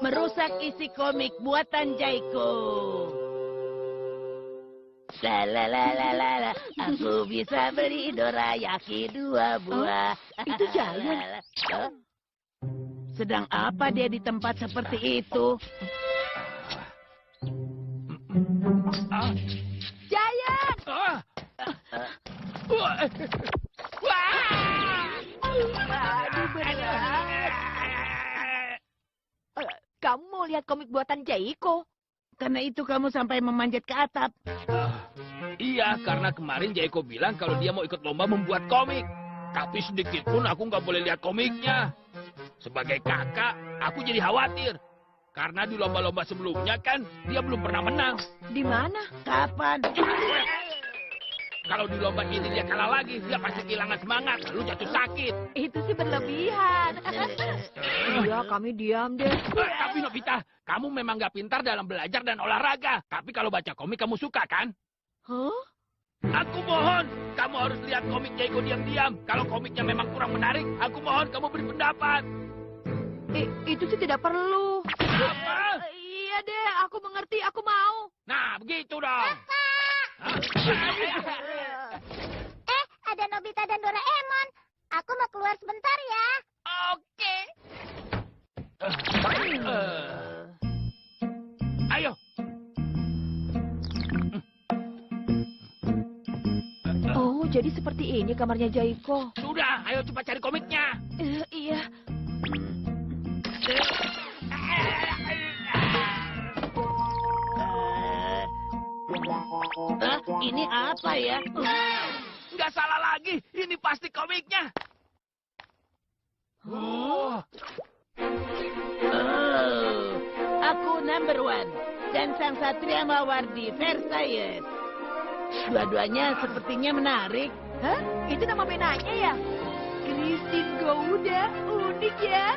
Merusak isi komik buatan Jaiko. La, aku bisa beli dorayaki 2 buah. Itu Giant. Sedang apa dia di tempat seperti itu? Giant! Aduh, berat. Kamu mau lihat komik buatan Jaiko? Karena itu kamu sampai memanjat ke atap. Iya, karena kemarin Jaiko bilang kalau dia mau ikut lomba membuat komik. Tapi sedikit pun aku nggak boleh lihat komiknya. Sebagai kakak, aku jadi khawatir. Karena di lomba-lomba sebelumnya kan dia belum pernah menang. Di mana? Kapan? Kalau di lomba ini dia kalah lagi, dia pasti kehilangan semangat, lalu jatuh sakit. Itu sih berlebihan. Iya, kami diam deh. Tapi Nobita, kamu memang nggak pintar dalam belajar dan olahraga. Tapi kalau baca komik kamu suka kan? Hah? Aku mohon, kamu harus lihat komik Jaiko diam-diam. Kalau komiknya memang kurang menarik, aku mohon kamu beri pendapat. Itu sih tidak perlu. Apa? Iya deh, aku mengerti, aku mau. Nah, begitu dong. Ada Nobita dan Doraemon. Aku mau keluar sebentar ya. Oke. Ayo. Oh, jadi seperti ini kamarnya Jaiko. Sudah, ayo cepat cari komiknya. Iya. Ini apa ya? Nggak salah lagi, ini pasti komiknya. Oh, aku number 1 dan sang satria mawar di Versailles. Dua-duanya sepertinya menarik. Hah? Itu nama benanya ya? Christine Gouda, unik ya.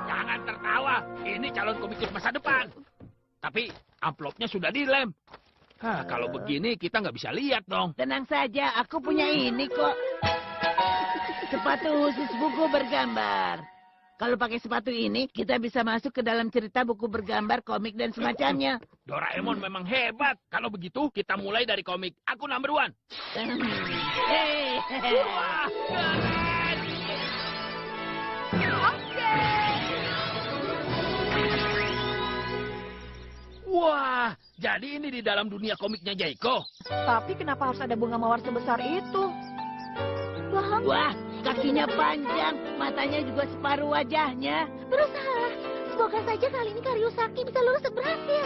Jangan tertawa, ini calon komikus masa depan. Tapi amplopnya sudah dilem. Kalau begini kita nggak bisa lihat dong. Tenang saja, aku punya ini kok. Sepatu khusus buku bergambar. Kalau pakai sepatu ini, kita bisa masuk ke dalam cerita buku bergambar, komik, dan semacamnya. Doraemon memang hebat. Kalau begitu, kita mulai dari komik. Aku number 1. Hei. Wah, jadi ini di dalam dunia komiknya Jaiko. Tapi kenapa harus ada bunga mawar sebesar itu? Wah, kakinya panjang, matanya juga separuh wajahnya. Berusaha. Semoga saja kali ini Karyusaki bisa lulus berhasil.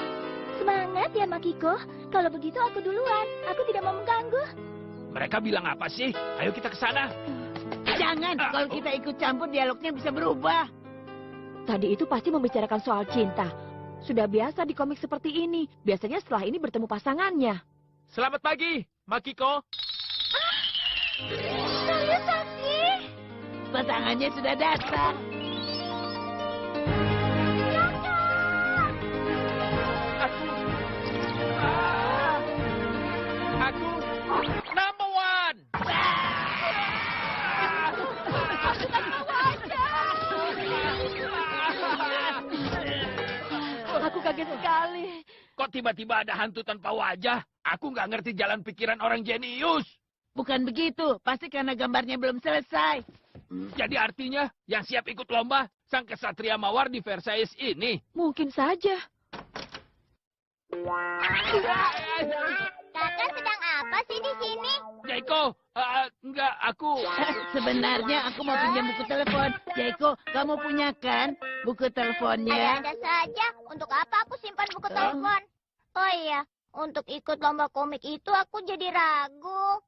Semangat ya Makiko. Kalau begitu aku duluan. Aku tidak mau mengganggu. Mereka bilang apa sih? Ayo kita ke sana. Jangan, kalau kita ikut campur dialognya bisa berubah. Tadi itu pasti membicarakan soal cinta. Sudah biasa di komik seperti ini. Biasanya setelah ini bertemu pasangannya. Selamat pagi, Makiko. Karyusaki. Pasangannya sudah datang. Aku number 1. Aku kaget sekali. Kok tiba-tiba ada hantu tanpa wajah? Aku nggak ngerti jalan pikiran orang jenius. Bukan begitu, pasti karena gambarnya belum selesai. Jadi artinya yang siap ikut lomba sang kesatria mawar di Versailles ini. Mungkin saja. Kakak sedang apa sih di sini? Jaiko, enggak, aku... Sebenarnya aku mau pinjam buku telepon. Jaiko, kamu punya kan buku teleponnya? Ada saja. Untuk apa aku simpan buku telepon? Oh iya, untuk ikut lomba komik itu aku jadi ragu.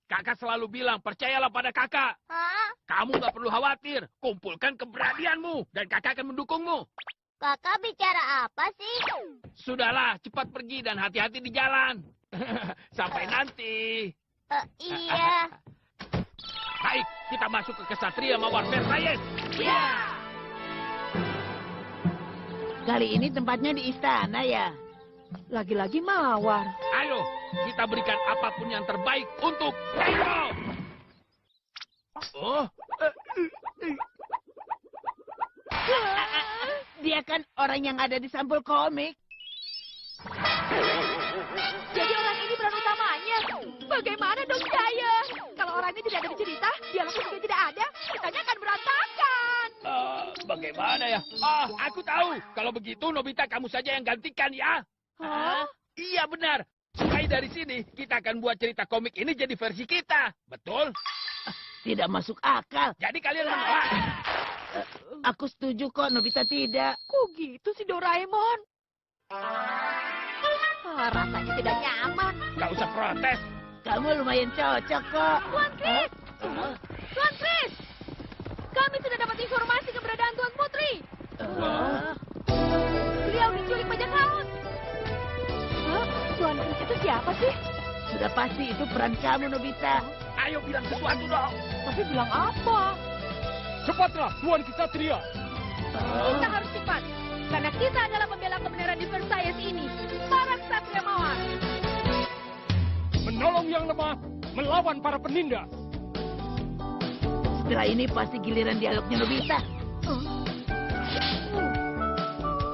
Kakak selalu bilang, percayalah pada kakak. Hah? Kamu nggak perlu khawatir. Kumpulkan keberanianmu, dan kakak akan mendukungmu. Kakak bicara apa sih? Sudahlah, cepat pergi dan hati-hati di jalan. Sampai nanti. Iya. Baik, kita masuk ke Kesatria Mawar Versailles. Ya. Kali ini tempatnya di istana ya? Lagi-lagi mawar. Ayo, kita berikan apapun yang terbaik untuk Jaiko. Oh, Dia kan orang yang ada di sampul komik. Jadi orang ini peran utamanya. Bagaimana dong, Giant? Kalau orang ini tidak ada di cerita, dialognya juga tidak ada, ceritanya akan berantakan. Bagaimana ya? Aku tahu. Kalau begitu, Nobita kamu saja yang gantikan ya. Hah? Iya benar. Mulai dari sini, kita akan buat cerita komik ini jadi versi kita. Betul? Tidak masuk akal. Jadi kalian menolak. Aku setuju kok, Nobita tidak. Kok gitu sih, Doraemon? Rasanya tidak nyaman. Gak usah protes. Kamu lumayan cocok kok. Tuan Chris! Tuan Chris! Kami sudah dapat informasi keberadaan Tuan Putri. Beliau diculik bajak laut. Hah? Tuan Chris itu siapa sih? Sudah pasti itu peran kamu, Nobita. Ayo bilang sesuatu dong. Tapi bilang apa? Cepatlah, Tuan Ksatria. Kita harus cepat. Karena kita adalah pembela kebenaran di Versailles ini. Para ksatria mawar. Menolong yang lemah, melawan para penindas. Setelah ini pasti giliran dialognya Nobita.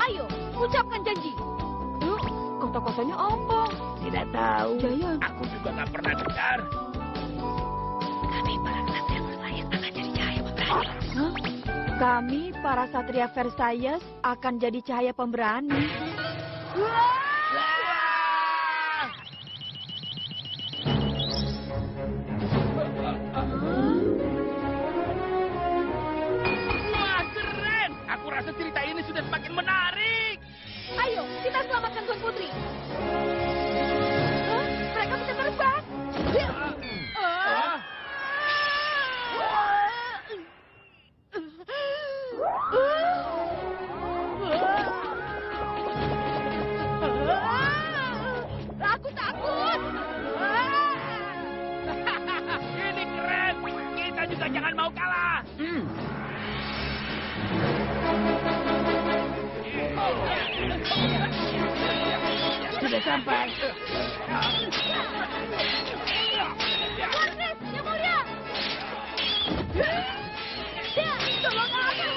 Ayo, ucapkan janji. Kata-katanya apa? Tidak tahu. Giant. Aku juga gak pernah dengar. Kami para ksatria Versailles akan jadi cahaya pemberani. Hah? Kami, para satria Versailles, akan jadi cahaya pemberani. Wah, keren. Aku rasa cerita ini sudah semakin menarik. Ayo, kita selamatkan Tuan Putri. Hah? Mereka bisa terbang. Aku takut. Ini keren. Kita juga jangan mau kalah. Sudah sampai. Tuan Chris, yang mulia. Ya, tolong aku.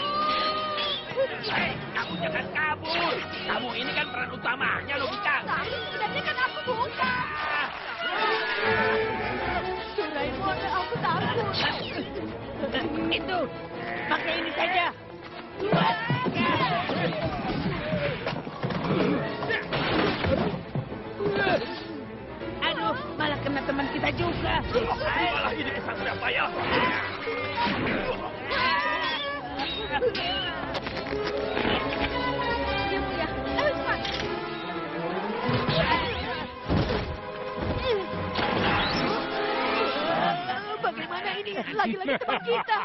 Hei, kamu jangan kabur. Kamu ini kan peran utamanya, Nobita. Tapi sebenarnya kan aku bukan. Doraemon, aku takut. Itu. Pakai ini saja. Aduh, malah kena teman kita juga. Malah ini kesatria payah. Yang mulia, ayo cepat. Bagaimana ini? Lagi-lagi teman kita.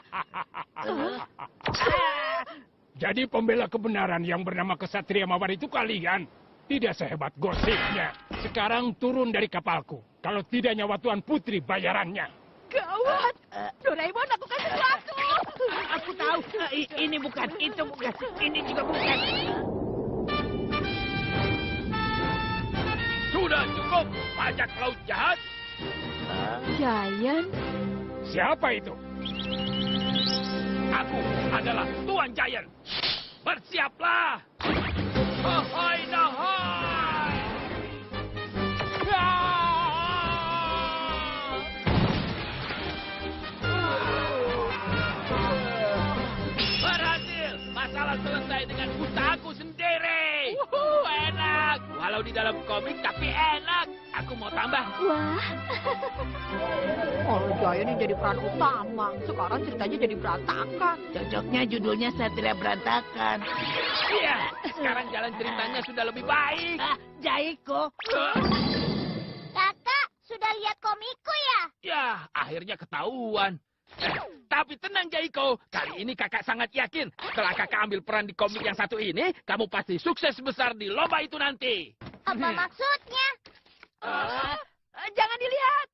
Jadi pembela kebenaran yang bernama Ksatria Mawar itu kalian? Tidak sehebat gosipnya. Sekarang turun dari kapalku. Kalau tidak nyawa Tuan Putri bayarannya. Gawat. Doraemon, lakukan sesuatu. Aku tahu. Ini bukan, itu bukan, ini juga bukan. Sudah cukup. Bajak laut jahat. Giant? Siapa itu? Aku adalah Tuan Giant. Bersiaplah. Ahoy, nahoy. Berhasil. Masalah selesai dengan usahaku sendiri. Enak. Walau di dalam komik, tapi enak. Aku mau tambah. Wah, Kalau Giant yang jadi peran utama, sekarang ceritanya jadi berantakan. Cocoknya judulnya Satria Berantakan. Iya, sekarang jalan ceritanya sudah lebih baik. Jaiko. kakak, sudah lihat komikku ya? Ya, akhirnya ketahuan. Tapi tenang Jaiko, kali ini kakak sangat yakin. Setelah kakak ambil peran di komik yang satu ini, kamu pasti sukses besar di lomba itu nanti. Apa maksudnya? Jangan dilihat.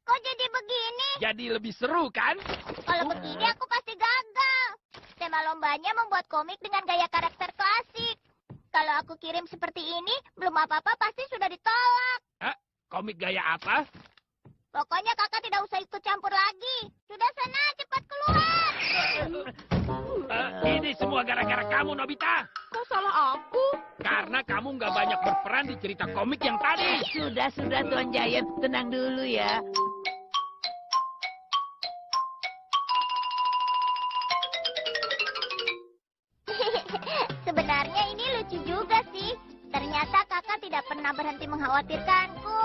Kok jadi begini? Jadi lebih seru kan? Kalau begini aku pasti gagal. Tema lombanya membuat komik dengan gaya karakter klasik. Kalau aku kirim seperti ini, belum apa-apa pasti sudah ditolak. Komik gaya apa? Pokoknya kakak tidak usah ikut campur lagi. Sudah sana, cepat keluar. Ini semua gara-gara kamu, Nobita. Kok salah aku? Karena kamu nggak banyak berperan di cerita komik yang tadi. Sudah, Tuan Giant. Tenang dulu ya. Sebenarnya ini lucu juga sih. Ternyata kakak tidak pernah berhenti mengkhawatirkanku.